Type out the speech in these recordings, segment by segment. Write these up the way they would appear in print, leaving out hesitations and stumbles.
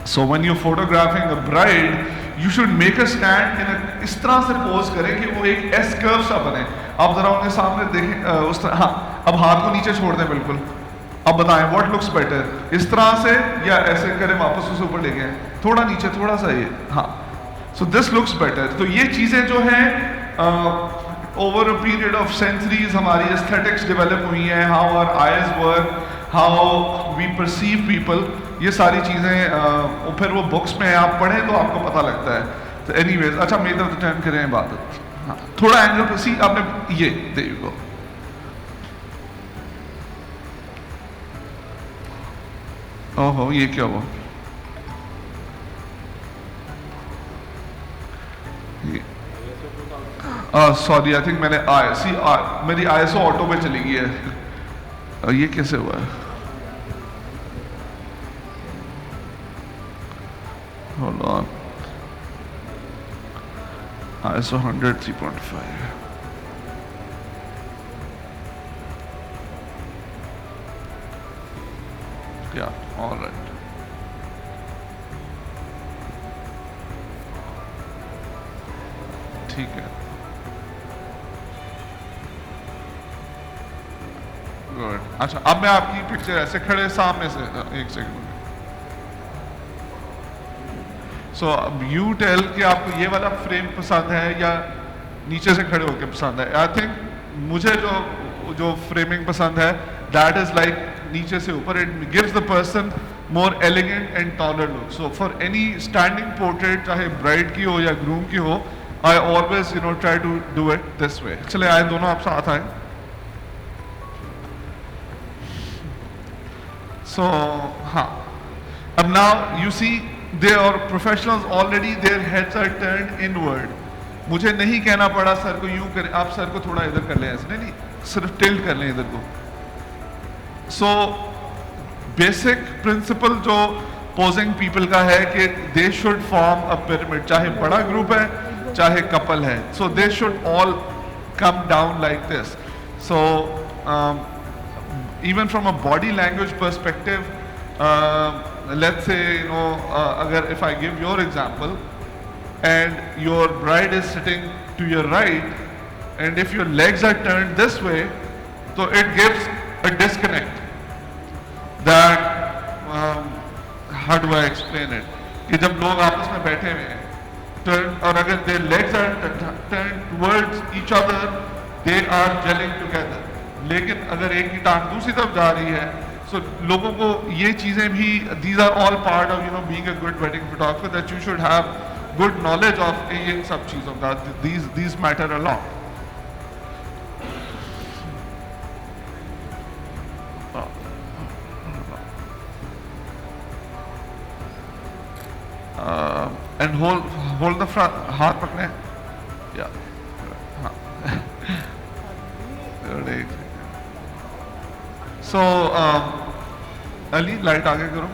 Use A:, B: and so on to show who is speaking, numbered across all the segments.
A: So when you photographing a bride you should make a stand in इस तरह से pose करें कि वो एक एस कर्व सा बने। आप जरा उनके सामने देखें उस तरह, हाँ अब हाथ को नीचे छोड़ दें बिल्कुल। अब बताएं व्हाट लुक्स बेटर, इस तरह से या ऐसे करें वापस उसे ऊपर ले गए, थोड़ा नीचे थोड़ा सा ये, हाँ सो दिस लुक्स बेटर। तो ये चीज़ें जो हैं over a period of centuries हमारी एस्थेटिक्स डेवलप हुई हैं, how our eyes work, how we perceive people, ये सारी चीज़ें फिर वो बुक्स में आप पढ़ें तो आपको पता लगता है। तो एनीवेज अच्छा मेरी तरफ टर्न करें इबादत, हाँ थोड़ा एंगल पर सी आपने ये देयर यू गो। ओहो ये क्या हुआ, सॉरी आई थिंक मैंने मेरी ISO ऑटो पे चली गई है, ये कैसे हुआ है, होल्ड ऑन, ISO 100 3.5 या ऑलराइट। ठीक है गुड। अच्छा अब मैं आपकी पिक्चर ऐसे खड़े सामने से, एक सेकंड। सो अब यू टेल कि आपको ये वाला फ्रेम पसंद है या नीचे से खड़े होकर पसंद है। आई थिंक मुझे जो फ्रेमिंग पसंद है दैट इज लाइक नीचे से ऊपर, it gives the person more elegant and taller look. So for any standing portrait चाहे ब्राइड की हो या ग्रूम की हो, I always try to do it this way. चले आए दोनों आप साथ आए। So, and now you see they are professionals already, their heads are turned inward. मुझे नहीं कहना पड़ा सर को यूं करें, आप सर को थोड़ा इधर कर लें, ऐसे नहीं सिर्फ टिल्ट कर लें इधर को। So बेसिक प्रिंसिपल जो पोजिंग पीपल का है कि they should form a pyramid, चाहे बड़ा ग्रुप है चाहे कपल है, so they should all come down like this. So even from a body language perspective, let's say agar if I give your example and your bride is sitting to your right and if your legs are turned this way, so it gives a disconnect that how do I explain it, कि जब लोग आपस में बैठे हुए हैं turn, और अगर their legs are turned towards each other, they are gelling together, लेकिन अगर एक की टांग दूसरी तरफ जा रही है, सो लोगों को ये चीज़ें भी, these are all part of being a good wedding photographer, that you should have good knowledge of in सब चीज़ों का, these matter a lot. And hold the front, हाथ पकड़े, या सो अली लाइट आगे करो।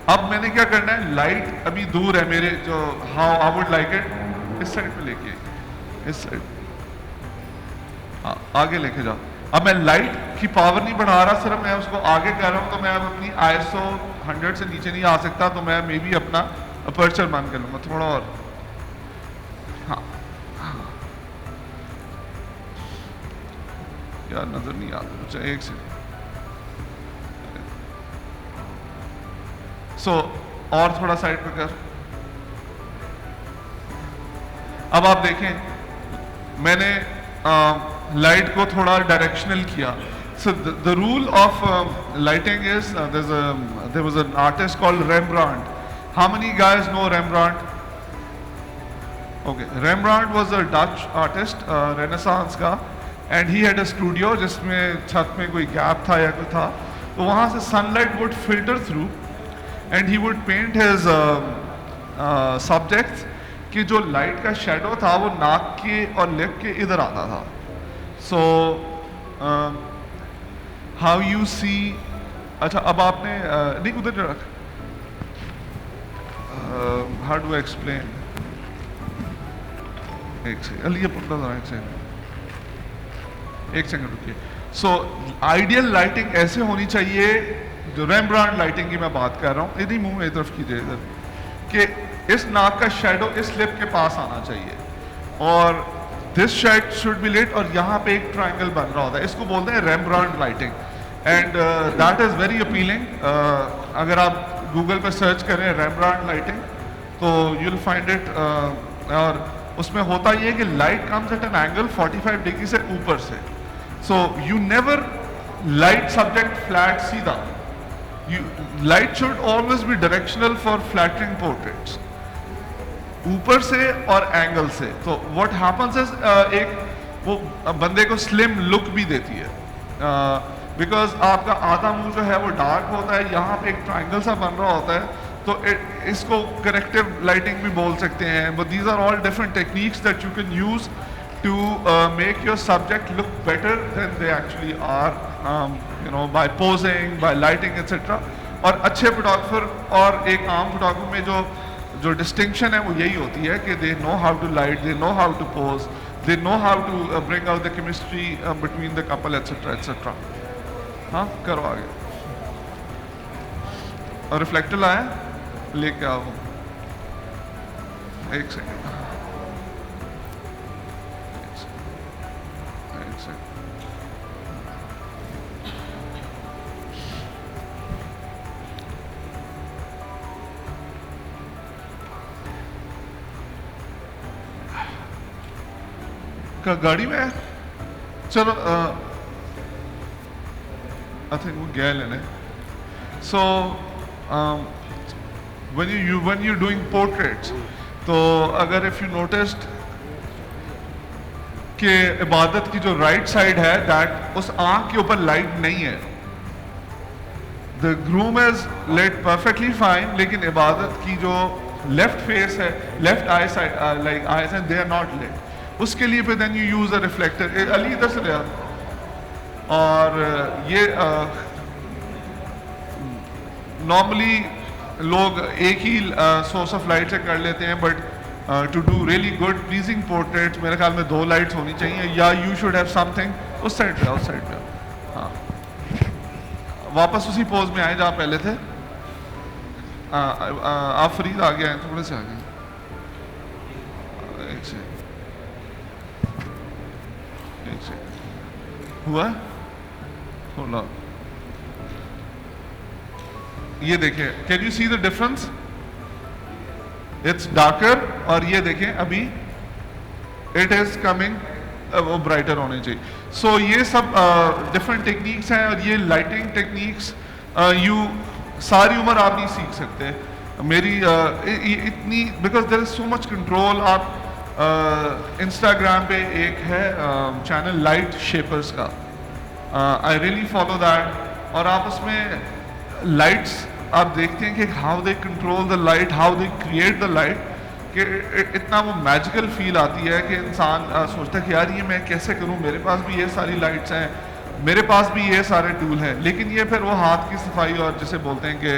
A: अब मैंने क्या करना है, लाइट अभी दूर है मेरे, जो how I would like it, इस साइड पे लेके, इस साइड, हाँ आगे लेके जाओ। अब मैं लाइट की पावर नहीं बढ़ा रहा, सिर्फ मैं उसको आगे कर रहा हूँ। तो मैं अब अपनी ISO 100 से नीचे नहीं आ सकता, तो मैं मे बी अपना अपर्चर बंद कर लूँगा थोड़ा और, हाँ यार नजर नहीं आता मुझे, एक सेकंड। सो और थोड़ा साइड पे कर। अब आप देखें मैंने लाइट को थोड़ा डायरेक्शनल किया। So the rule of lighting is, there was an artist called Rembrandt. How many guys know Rembrandt? Okay, Rembrandt was a Dutch artist renaissance का, and he had a studio जिसमें छत में कोई gap था या कुछ था, तो वहाँ से sunlight would filter through and he would paint his subjects कि जो लाइट का शेडो था वो नाक के और लिप के इधर आता था। सो हाउ यू सी, अच्छा अब आपने नहीं उधर रख, हाउ डू एक्सप्लेन, एक सेकंड अली ये पकड़ा था, एक सेकंड रुकिए। सो आइडियल लाइटिंग ऐसे होनी चाहिए, जो Rembrandt लाइटिंग की मैं बात कर रहा हूँ, यदि मुंह एक तरफ कीजिए इधर, कि इस नाक का शेडो इस लिप के पास आना चाहिए और this shade should be lit, और यहाँ पे एक ट्रायंगल बन रहा होता है, इसको बोलते हैं Rembrandt lighting, and that is very appealing. अगर आप गूगल पे सर्च करें रेम्ब्रांड लाइटिंग तो यू विल फाइंड इट, और उसमें होता ये है कि light comes at an angle 45 degree से ऊपर से, so you never light subject flat सीधा, light should always be directional for flattering portraits, ऊपर से और एंगल से। तो व्हाट हैपेंस इज एक वो बंदे को स्लिम लुक भी देती है, बिकॉज आपका आधा मुंह जो है वो डार्क होता है, यहाँ पे एक ट्रायंगल सा बन रहा होता है, तो इसको करेक्टिव लाइटिंग भी बोल सकते हैं। But these are all different techniques that you can use to make your subject look better than they actually are, you know, by posing, by lighting et cetera. और अच्छे फोटोग्राफर और एक आम फोटोग्राफर में जो डिस्टिंक्शन है वो यही होती है कि they know how to light, they know how to pose, they know how to bring out the chemistry between the couple et cetera et cetera. हाँ, करो आगे। और रिफ्लेक्टर लाया, लेके आओ, एक सेकेंड, एक सेकेंड। गाड़ी में है, चलो, आई थिंक वो गया लेने। सो when you're doing portraits, तो अगर इफ यू नोटिस्ड कि इबादत की जो राइट साइड है दैट उस आंख के ऊपर लाइट नहीं है, the groom is lit perfectly fine, लेकिन इबादत की जो लेफ्ट फेस है, left eye side, like eyes and they are not lit, उसके लिए फिर then you use a reflector. Ali इधर से ले आओ। और ये नॉर्मली लोग एक ही सोर्स ऑफ लाइट से कर लेते हैं, but to do really good pleasing portrait मेरे ख्याल में 2 लाइट्स होनी चाहिए, या यू शुड हैव समथिंग। उस साइड पे, उस साइड पे, हाँ, वापस उसी पोज में आए जहाँ पहले थे। आप फरीद आगे आए, थोड़े से आगे, एक से हुआ, थोड़ा ये देखिए, can you see the difference, it's darker, और ये देखें अभी इट इज कमिंग, वो ब्राइटर होने चाहिए। सो ये सब डिफरेंट टेक्निक्स हैं, और ये लाइटिंग टेक्निक्स यू सारी उम्र आप नहीं सीख सकते। मेरी इतनी, because there is so much control. आप इंस्टाग्राम पे एक है चैनल लाइट शेपर्स का, आई रियली फॉलो दैट, और आप उसमें लाइट्स आप देखते हैं कि how they control the light, how they create the light, कि इतना वो मैजिकल फील आती है कि इंसान सोचता है कि यार ये मैं कैसे करूं, मेरे पास भी ये सारी लाइट्स हैं, मेरे पास भी ये सारे टूल हैं, लेकिन ये फिर वो हाथ की सफाई और जिसे बोलते हैं कि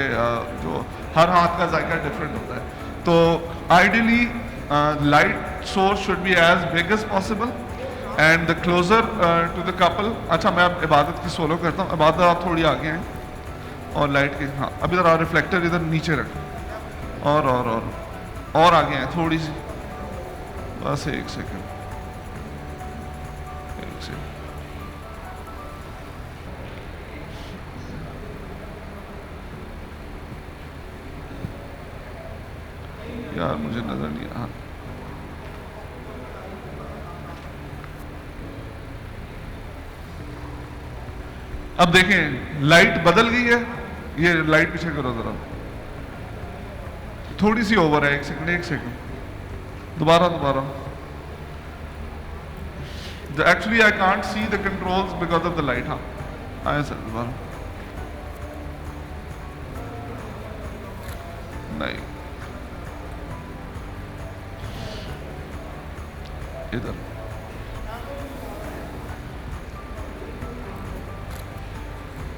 A: जो हर हाथ का जायका डिफरेंट होता है। तो ideally light source should be as big as possible and the closer to the couple. अच्छा, मैं अब इबादत की सोलो करता हूँ। इबादत आप थोड़ी आगे हैं, और लाइट के, हाँ, अभी इधर रिफ्लेक्टर इधर नीचे रख, और आगे हैं थोड़ी सी, बस एक सेकंड, एक सेकंड। यार मुझे नजर नहीं आ, अब देखें लाइट बदल गई है, ये लाइट पीछे करो जरा, थोड़ी सी ओवर है, एक सेकंड, दोबारा, actually I can't see the controls because of the light. हाँ, आए सर, दोबारा नहीं, इधर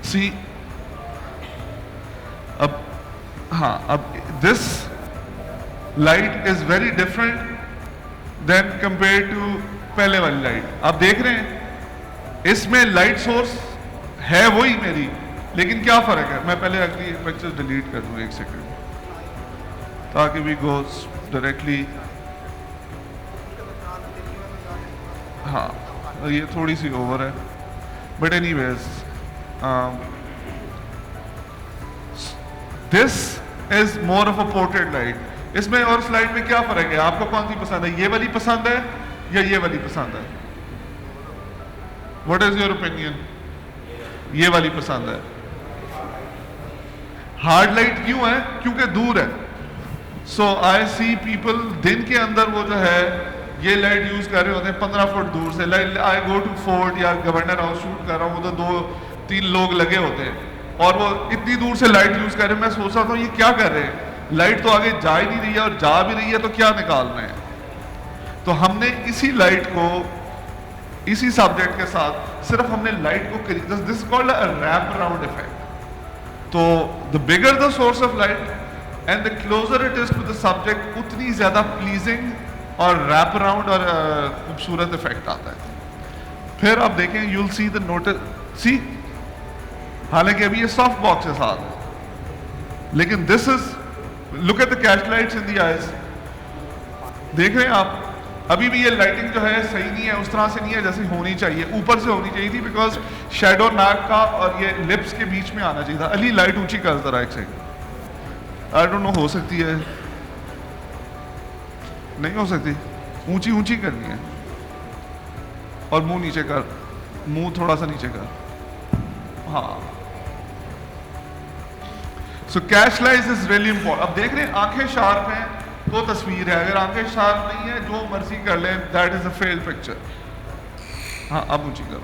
A: सी, अब हाँ, अब this light is very different than compare to पहले वाली लाइट। आप देख रहे हैं इसमें लाइट सोर्स है वही मेरी, लेकिन क्या फर्क है। मैं पहले अगली पिक्चर डिलीट कर दूं, एक सेकंड। ताकि वी गोज डायरेक्टली। हाँ, ये थोड़ी सी ओवर है, but anyways this is more of a portrait light. इसमें और स्लाइड में क्या फर्क है? आपको कौन सी पसंद है? ये वाली पसंद है या ये वाली पसंद है? What is your opinion? ये वाली पसंद है। हार्ड लाइट क्यों है? क्योंकि दूर है। सो आई सी पीपल दिन के अंदर वो जो है ये लाइट यूज कर रहे होते हैं 15 फुट दूर से। Like I go to fort या गवर्नर हाउस शूट कर रहा हूँ, उधर 2-3 लोग लगे होते हैं और वो इतनी दूर से लाइट यूज कर रहे हैं। मैं सोच रहा था ये क्या कर रहे हैं, लाइट तो आगे जा ही नहीं रही है और जा भी रही है तो क्या निकाल रहे हैं। तो हमने इसी लाइट को इसी सब्जेक्ट के साथ सिर्फ हमने लाइट को, this called a wrap around effect. तो the bigger the source of light and the closer it is to the subject, उतनी ज्यादा प्लीजिंग और रैप अराउंड और खूबसूरत इफेक्ट आता है। फिर आप देखें, यूल सी द नोटिस, सी हालांकि अभी ये सॉफ्ट बॉक्स के साथ है, लेकिन this is, look at the cash lights in the eyes. देख रहे हैं आप, अभी भी ये लाइटिंग जो है सही नहीं है, उस तरह से नहीं है जैसे होनी चाहिए, ऊपर से होनी चाहिए थी, बिकॉज शेडो नाक का और ये लिप्स के बीच में आना चाहिए था। अली लाइट ऊंची कर जरा एक सेकंड। आई डोंट नो, हो सकती है, नहीं हो सकती, ऊंची ऊंची करनी है और मुंह नीचे कर, मुंह थोड़ा सा नीचे कर। हाँ, so cash light is really important. अब देख रहे हैं आंखें शार्प हैं तो तस्वीर है, अगर आंखें शार्प नहीं है जो मर्जी कर ले, that is a fail picture. हाँ, अब ऊंची करो।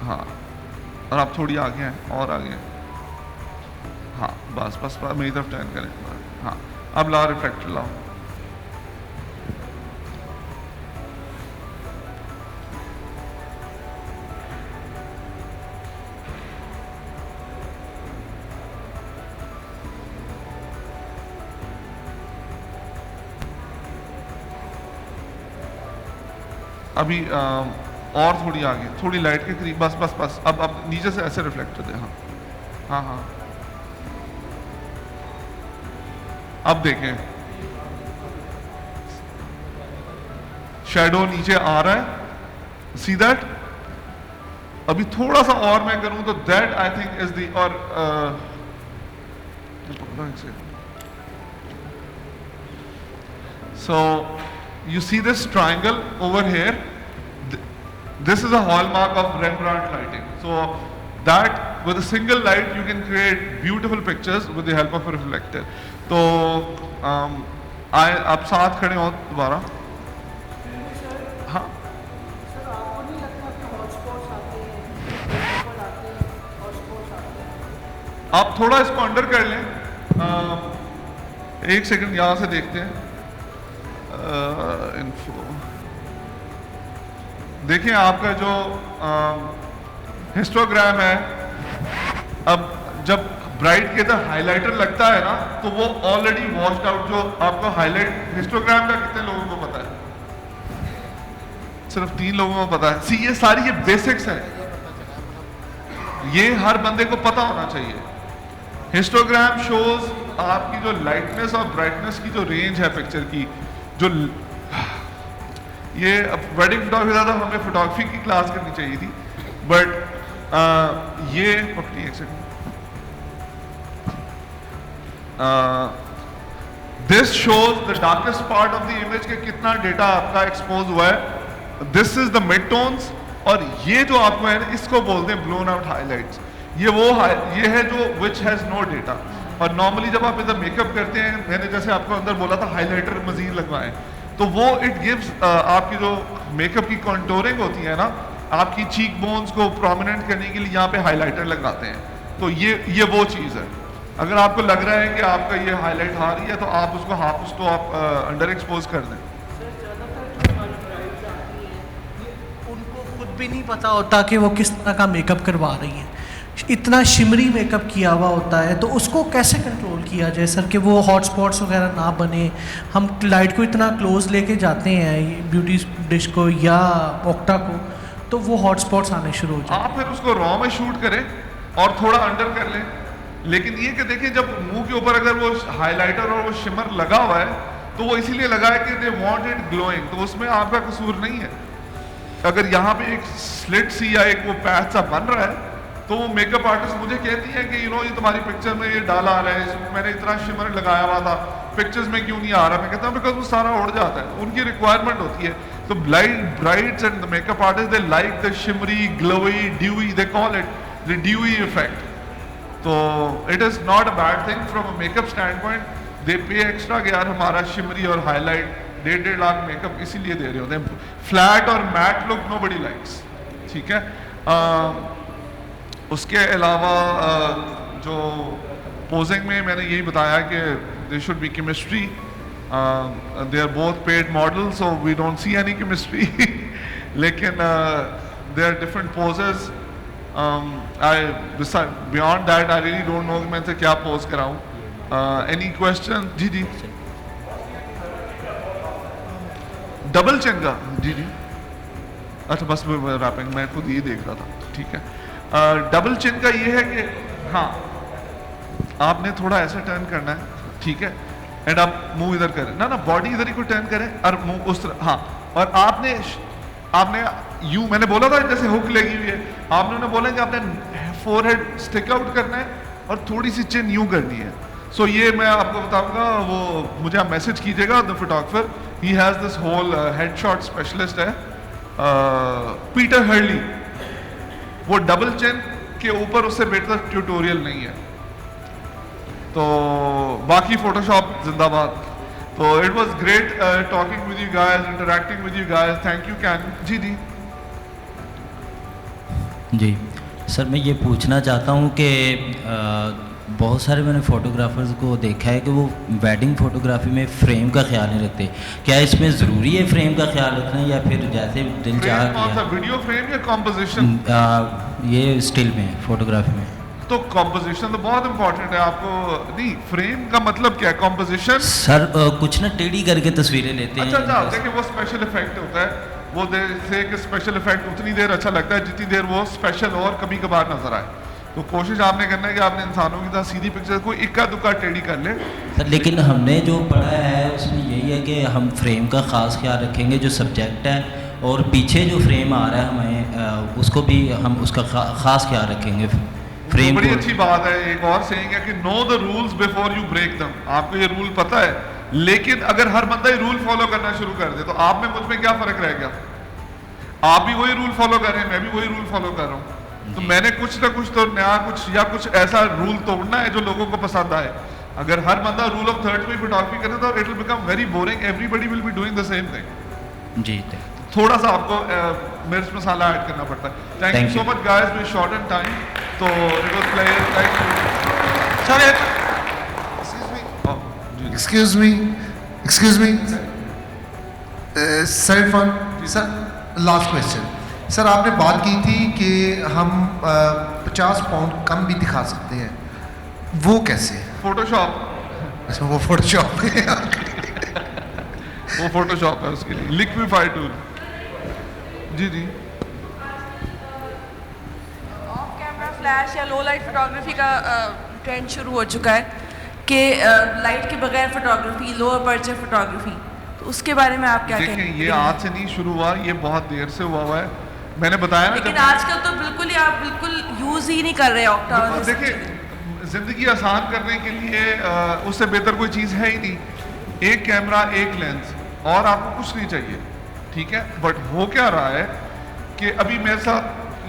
A: हाँ, और आप थोड़ी आगे हैं और आगे हैं। हाँ, बस बस बस मेरी तरफ टर्न करें। हाँ, अब लाओ रिफ्लेक्टर लाओ। अभी और थोड़ी आगे, थोड़ी लाइट के करीब, बस बस बस। अब नीचे से ऐसे रिफ्लेक्टर दे। हाँ हाँ हाँ, अब देखें शैडो नीचे आ रहा है, सी दैट। अभी थोड़ा सा और मैं करूं तो that I think is the, और so you see this triangle over here, this is a hallmark of Rembrandt lighting. So that with a single light you can create beautiful pictures with the help of a reflector. तो आप साथ खड़े हो दोबारा। हाँ, आप थोड़ा इसको अंडर कर लें। एक सेकंड यहाँ से देखते हैं। इन्फो देखिए, आपका जो हिस्टोग्राम है, अब जब ब्राइट के अंदर हाइलाइटर लगता है ना तो वो ऑलरेडी वॉश्ड आउट, जो आपको हाईलाइट हिस्टोग्राम का कितने लोगों को पता है? सिर्फ 3 लोगों को पता है। सी, ये सारी ये बेसिक्स है, ये हर बंदे को पता होना चाहिए। हिस्टोग्राम शोज आपकी जो लाइटनेस और ब्राइटनेस की जो रेंज है पिक्चर की, जो ये वेडिंग फोटोग्राफी ज़्यादा हमें फोटोग्राफी की क्लास करनी चाहिए थी, बट ये पकड़ी एक second. This shows the darkest part of the image के कितना डेटा आपका एक्सपोज हुआ है। This is the mid tones, और ये जो आपको है इसको बोलते हैं ब्लोन आउट हाइलाइट्स। ये है जो विच हैज नो डेटा। और नॉर्मली जब आप इधर मेकअप करते हैं, मैंने जैसे आपको अंदर बोला था हाइलाइटर मजीद लगवाएं, तो वो इट गिव्स आपकी जो मेकअप की कॉन्टोरिंग होती है ना, आपकी चीक बोन्स को प्रोमिनेंट करने के लिए यहाँ पे हाइलाइटर लगाते हैं। तो ये वो चीज़ है। अगर आपको लग रहा है कि आपका ये हाईलाइट आ रही है तो आप उसको आप अंडर एक्सपोज कर दें।
B: उनको खुद भी नहीं पता होता कि वो किस तरह का मेकअप करवा रही हैं, इतना शिमरी मेकअप किया हुआ होता है, तो उसको कैसे कंट्रोल किया जाए सर कि वो हॉट स्पॉट्स वगैरह ना बने? हम लाइट को इतना क्लोज लेके जाते हैं ब्यूटी डिश को या ऑक्टा को, तो वो हॉट स्पॉट्स आने शुरू हो जाए।
A: आप फिर उसको रॉ में शूट करें और थोड़ा अंडर कर लें, लेकिन ये कि देखिए जब मुंह के ऊपर अगर वो हाइलाइटर और वो शिमर लगा हुआ है तो वो इसीलिए लगा है कि दे वांट इट ग्लोइंग, तो उसमें आपका कसूर नहीं है। अगर यहाँ पे एक स्लिट सी या एक वो पैच सा बन रहा है तो वो मेकअप आर्टिस्ट मुझे कहती है कि ये तुम्हारी पिक्चर में ये डाला आ रहा है, इसमें मैंने इतना शिमर लगाया हुआ था, पिक्चर्स में क्यों नहीं आ रहा? मैं कहता हूँ बिकॉज वो सारा उड़ जाता है, उनकी रिक्वायरमेंट होती है। तो brides and the makeup artist they like the shimmery, glowy, dewy, they call it the dewy effect. तो it is not a bad thing from a makeup stand point, they pay extra कि यार हमारा shimmery और highlight 1.5 lakh makeup इसीलिए दे रहे होते हैं। Flat और मैट लुक नोबडी लाइक्स, ठीक है। उसके अलावा जो पोजिंग में मैंने यही बताया कि they should be chemistry, they are both paid model so we don't see any chemistry लेकिन they are different poses. Beyond that I really don't know मैं से क्या पोज कराऊं। Any question? जी जी, डबल चिन का? जी जी, अच्छा बस रैपिंग मैं खुद ये देख रहा था, ठीक है। डबल चिन का ये है कि हाँ आपने थोड़ा ऐसा टर्न करना है, ठीक है, एंड आप मुंह इधर करें ना, बॉडी इधर ही को टर्न करें और मुंह उस तरह, हाँ। और आपने यूं, मैंने बोला था जैसे हुक लगी हुई है, आपने उन्हें बोला कि आपने फोरहेड स्टिक आउट करना है और थोड़ी सी चिन यूं करनी है। सो ये मैं आपको बताऊंगा, वो मुझे आप मैसेज कीजिएगा, the photographer he has this whole headshot specialist है पीटर हर्ली, वो डबल चिन के ऊपर उससे बेहतर ट्यूटोरियल नहीं है। तो बाकी फोटोशॉप जिंदाबाद। तो it was great talking with you guys, interacting with you guys, thank you. Can जी जी
C: जी सर, मैं ये पूछना चाहता हूँ कि बहुत सारे मैंने फोटोग्राफर्स को देखा है कि वो वेडिंग फोटोग्राफी में फ्रेम का ख्याल नहीं रखते। क्या इसमें ज़रूरी है फ्रेम का ख्याल रखना, या फिर जैसे दिल चाह किया?
A: वीडियो फ्रेम या कॉम्पोजिशन?
C: ये स्टिल में फोटोग्राफी में
A: तो कॉम्पोजिशन तो बहुत इंपॉर्टेंट है। आपको नहीं, फ्रेम का मतलब क्या है? कॉम्पोजिशन
C: सर कुछ ना टेढ़ी करके तस्वीरें लेते हैं।
A: अच्छा, देखिए वो स्पेशल इफेक्ट होता है, वो से कि स्पेशल इफेक्ट उतनी देर अच्छा लगता है जितनी देर वो स्पेशल और कभी कभार नजर आए। तो कोशिश आपने करना है कि आपने इंसानों की तरह सीधी पिक्चर को इक्का दुक्का टेढ़ी कर ले
C: सर। लेकिन हमने जो पढ़ा है उसमें यही है कि हम फ्रेम का ख़ास ख्याल रखेंगे, जो सब्जेक्ट है और पीछे जो फ्रेम आ रहा है हमें उसको भी हम उसका ख़ास ख्याल रखेंगे। फ्रेम
A: बड़ी अच्छी बात है। एक और सेइंग है कि know the rules before you break them. आपको ये रूल पता है, लेकिन अगर हर बंदा ये रूल फॉलो करना शुरू कर दे तो आप में मुझ में क्या फर्क रह गया? आप भी वही रूल फॉलो कर रहे हैं, मैं भी वही रूल फॉलो कर रहा हूँ। तो मैंने कुछ ना कुछ तो नया कुछ ऐसा रूल तोड़ना है जो लोगों को पसंद आए। अगर हर बंदा रूल ऑफ थर्ड में फोटोग्राफी करे तो it will become very boring, everybody will be doing the same thing.
C: जी,
A: थोड़ा सा आपको मिर्च मसाला ऐड करना पड़ता है। Thank you so much guys, we short in time, तो it was player. Thank you sir.
D: Excuse me sir, Irfan sir, last question sir. आपने बात की थी कि हम 50 पाउंड कम भी दिखा सकते हैं, वो कैसे?
A: फोटोशॉप।
D: अच्छा, वो फोटोशॉप है
A: वो फोटोशॉप है, उसके लिए लिक्विफाई टूल। जी जी,
E: ऑफ कैमरा फ्लैश या लो लाइट फोटोग्राफी का ट्रेंड शुरू हो चुका है कि लाइट के बगैर फोटोग्राफी, लो अपर्चर फोटोग्राफी, तो उसके बारे में आप क्या कहेंगे?
A: देखिए ये आज से नहीं शुरू हुआ, ये बहुत देर से हुआ है। मैंने बताया ना,
E: लेकिन आजकल तो बिल्कुल ही आप बिल्कुल यूज ही नहीं कर रहे ऑक्टा।
A: देखिए जिंदगी आसान करने के लिए उससे बेहतर कोई चीज़ है ही नहीं। एक कैमरा, एक लेंस, और आपको कुछ नहीं चाहिए, ठीक है। बट हो क्या रहा है कि अभी मेरे साथ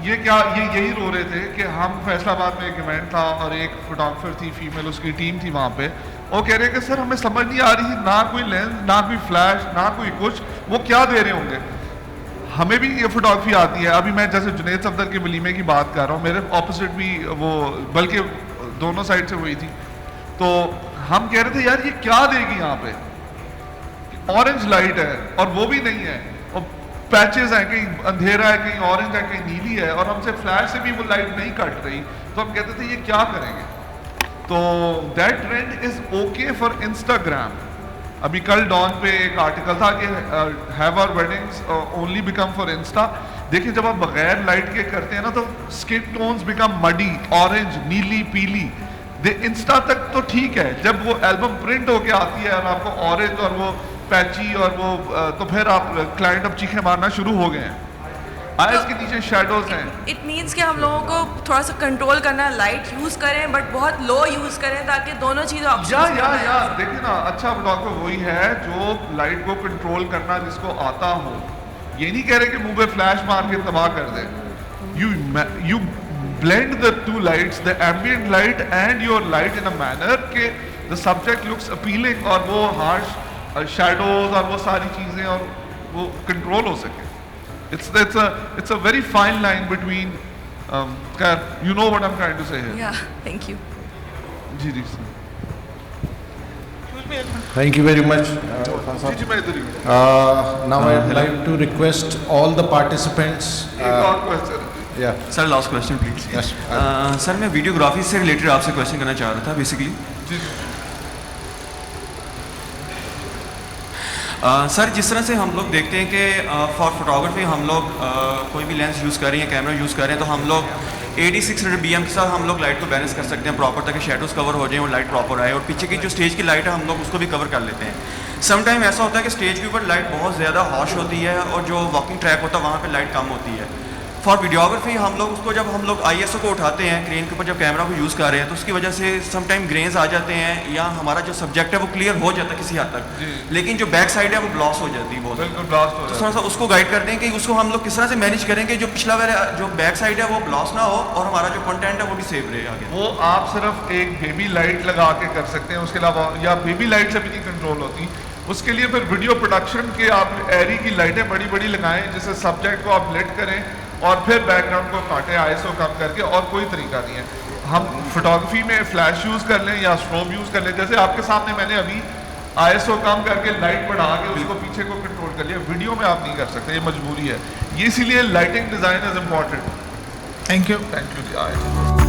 A: यही रो रहे थे कि हम फैसलाबाद में एक इवेंट था और एक फोटोग्राफर थी फीमेल, उसकी टीम थी वहाँ पे। वो कह रहे कि सर हमें समझ नहीं आ रही थी, ना कोई लेंस, ना कोई फ्लैश, ना कोई कुछ, वो क्या दे रहे होंगे। हमें भी ये फोटोग्राफी आती है। अभी मैं जैसे जुनैद सफदर के वलीमे की बात कर रहा हूँ, मेरे ऑपोजिट भी वो, बल्कि दोनों साइड से हुई थी। तो हम कह रहे थे यार ये क्या देगी यहाँ पे, ऑरेंज लाइट है और वो भी नहीं है, और पैचेस हैं, कहीं अंधेरा है, कहीं ऑरेंज है, कहीं नीली है, और हमसे फ्लैश से भी वो लाइट नहीं कट रही। तो हम कहते थे ये क्या करेंगे। तो that trend is okay for Instagram. अभी कल डॉन पे एक आर्टिकल था कि have our weddings only become for Insta. देखिए जब आप बगैर लाइट के करते हैं ना तो skin tones become muddy, orange, नीली, पीली। इंस्टा तक तो ठीक है, जब वो एल्बम प्रिंट होके आती है और आपको ऑरेंज और वो पैची और वो तो फिर आप क्लाइंट अब चीखें मारना शुरू हो गए हैं। आईज के नीचे शेडोज हैं।
E: इट मीन्स कि हम लोगों को थोड़ा सा कंट्रोल करना, लाइट यूज़ करें बट बहुत लो यूज़ करें ताकि दोनों चीज़ें ऑप्शंस
A: या देखिए ना, अच्छा फोटोग्राफर वही है जो लाइट को कंट्रोल करना जिसको आता हो। ये नहीं कह रहे कि मुंह पे फ्लैश मार के तबाह कर दे। You blend the two lights, the ambient light and your light in a manner कि the subject looks appealing और वो harsh shadows और वो सारी चीज़ें और वो control हो सके। It's a very fine line between you know what I'm trying to say here.
E: Yeah, thank you.
A: Ji ji
F: Thank you very much.
A: जी मैं इधर ही।
F: Now I'd like to request all the participants.
A: एक और question।
F: Yeah.
G: Sir last question please.
F: Yes.
G: Sir मैं videography से related आपसे question करना चाह रहा था बेसिकली।
A: जी
G: सर जिस तरह से हम लोग देखते हैं कि फॉर फोटोग्राफी हम लोग कोई भी लेंस यूज़ कर रहे हैं, कैमरा यूज़ कर रहे हैं, तो हम लोग 8600 BM के साथ हम लोग लाइट को बैलेंस कर सकते हैं प्रॉपर, ताकि शेडोज़ कवर हो जाएं और लाइट प्रॉपर आए, और पीछे की जो स्टेज की लाइट है हम लोग उसको भी कवर कर लेते हैं। सम टाइम ऐसा होता है कि स्टेज के ऊपर लाइट बहुत ज़्यादा हॉश होती है और जो वॉकिंग ट्रैक होता है वहाँ पर लाइट कम होती है। फॉर वीडियोग्राफी हम लोग उसको जब हम लोग ISO को उठाते हैं क्रेन के ऊपर जब कैमरा को यूज़ कर रहे हैं तो उसकी वजह से सम टाइम ग्रेन्स आ जाते हैं या हमारा जो सब्जेक्ट है वो क्लियर हो जाता है किसी हद तक, लेकिन जो बैक साइड है वो ग्लॉस हो जाती है बहुत।
A: बिल्कुल ब्लास्ट हो
G: तो
A: जाता
G: थोड़ा सा उसको गाइड करते हैं कि उसको हम लोग किस तरह से मैनेज करें कि जो पिछला वाला जो बैक साइड है वो ग्लॉस ना हो और हमारा जो कंटेंट है वो भी सेव रहे आगे।
A: वो आप सिर्फ एक बेबी लाइट लगा के कर सकते हैं, उसके अलावा या बेबी लाइट से भी नहीं कंट्रोल होती। उसके लिए फिर वीडियो प्रोडक्शन के आप एरी की लाइटें बड़ी बड़ी लगाएं जिससे सब्जेक्ट को आप लेट करें और फिर बैकग्राउंड को काटें ISO कम करके, और कोई तरीका नहीं है। हम फोटोग्राफी में फ्लैश यूज़ कर लें या स्ट्रोब यूज़ कर लें, जैसे आपके सामने मैंने अभी ISO कम करके लाइट बढ़ा के उसको पीछे को कंट्रोल कर लिया। वीडियो में आप नहीं कर सकते, ये मजबूरी है। ये इसीलिए lighting design is important.
B: Thank you.
A: Thank you ji.